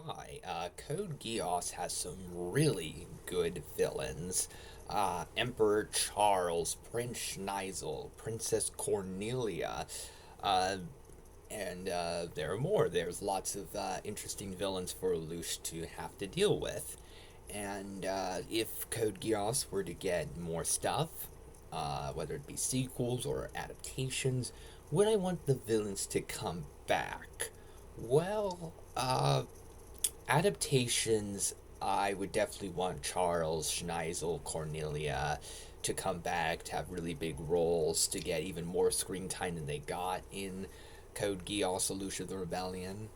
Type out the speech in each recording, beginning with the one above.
Hi, Code Geass has some really good villains. Emperor Charles, Prince Schneisel, Princess Cornelia, uh, and there are more. There's lots of interesting villains for Lelouch to have to deal with. And if Code Geass were to get more stuff, whether it be sequels or adaptations, would I want the villains to come back? Well, adaptations, I would definitely want Charles, Schneisel, Cornelia to come back, to have really big roles, to get even more screen time than they got in Code Geass, Solution of the Rebellion.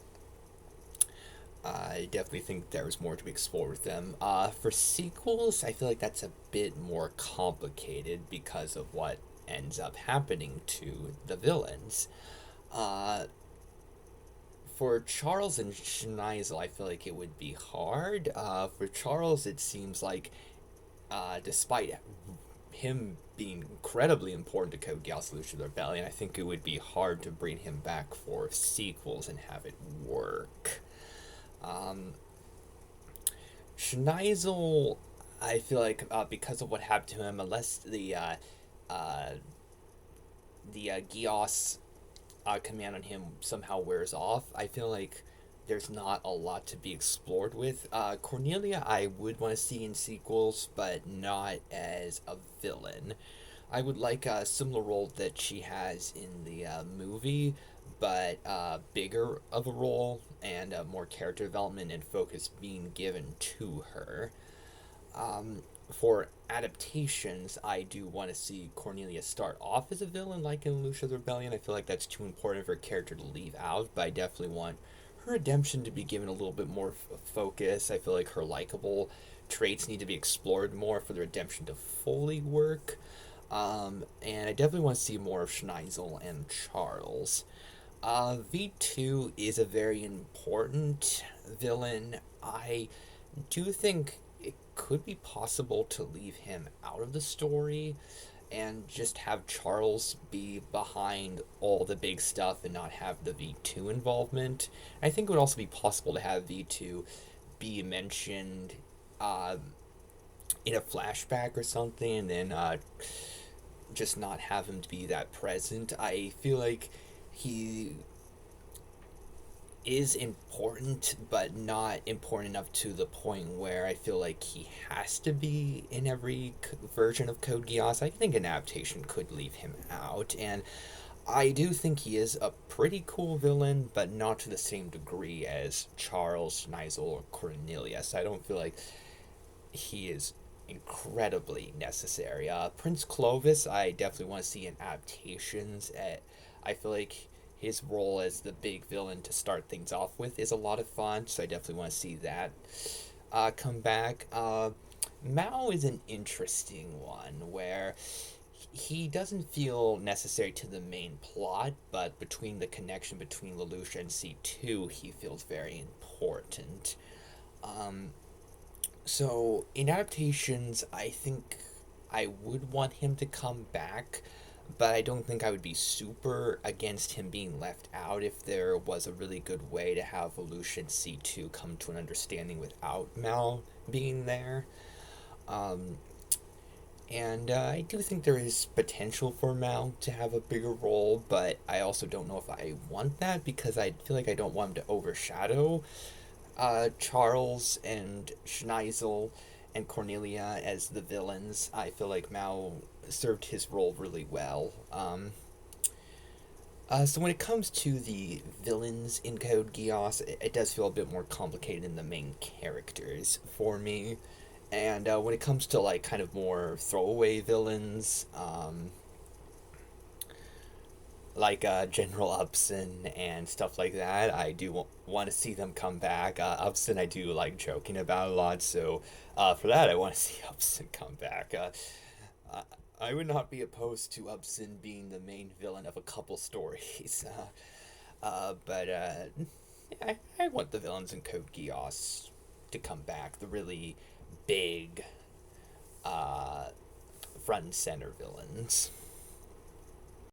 I definitely think there was more to explore with them. For sequels, I feel like that's a bit more complicated because of what ends up happening to the villains. Uh, for Charles and Schneisel, I feel like it would be hard. For Charles, it seems like, despite him being incredibly important to Code Geass Solution of the Rebellion, I think it would be hard to bring him back for sequels and have it work. Um, Schneisel, I feel like because of what happened to him, unless uh, the Geass command on him somehow wears off, I feel like there's not a lot to be explored with. Cornelia, I would want to see in sequels, but not as a villain. I would like a similar role that she has in the movie, but bigger of a role and more character development and focus being given to her. For adaptations, I do want to see Cornelia start off as a villain, like in Lucia the Rebellion. I feel like that's too important for a character to leave out, but I definitely want her redemption to be given a little bit more focus. I feel like her likable traits need to be explored more for the redemption to fully work. And I definitely want to see more of Schneisel and Charles. V2 is a very important villain. I do think it could be possible to leave him out of the story and just have Charles be behind all the big stuff and not have the V2 involvement. I think it would also be possible to have V2 be mentioned uh, in a flashback or something, and then just not have him to be that present. I feel like he is important, but not important enough to the point where I feel like he has to be in every version of Code Geass. I think an adaptation could leave him out, and I do think he is a pretty cool villain, but not to the same degree as Charles, Schneisel, or Cornelius. I don't feel like he is incredibly necessary. Prince Clovis, I definitely want to see in adaptations. I feel like his role as the big villain to start things off with is a lot of fun, so I definitely want to see that come back. Mao is an interesting one where he doesn't feel necessary to the main plot, but between the connection between Lelouch and C2, he feels very important. Um, so in adaptations, I think I would want him to come back, but I don't think I would be super against him being left out if there was a really good way to have Lelouch and C2 come to an understanding without Mal being there. Um, and I do think there is potential for Mal to have a bigger role, but I also don't know if I want that because I feel like I don't want him to overshadow Charles and Schneisel and Cornelia as the villains. I feel like Mao served his role really well. So when it comes to the villains in Code Geass, it does feel a bit more complicated than the main characters for me. And when it comes to like kind of more throwaway villains, like General Upson and stuff like that. I do want to see them come back. Upson, I do like joking about a lot, so for that, I want to see Upson come back. I would not be opposed to Upson being the main villain of a couple stories, but I want the villains in Code Geass to come back. The really big, uh, front and center villains.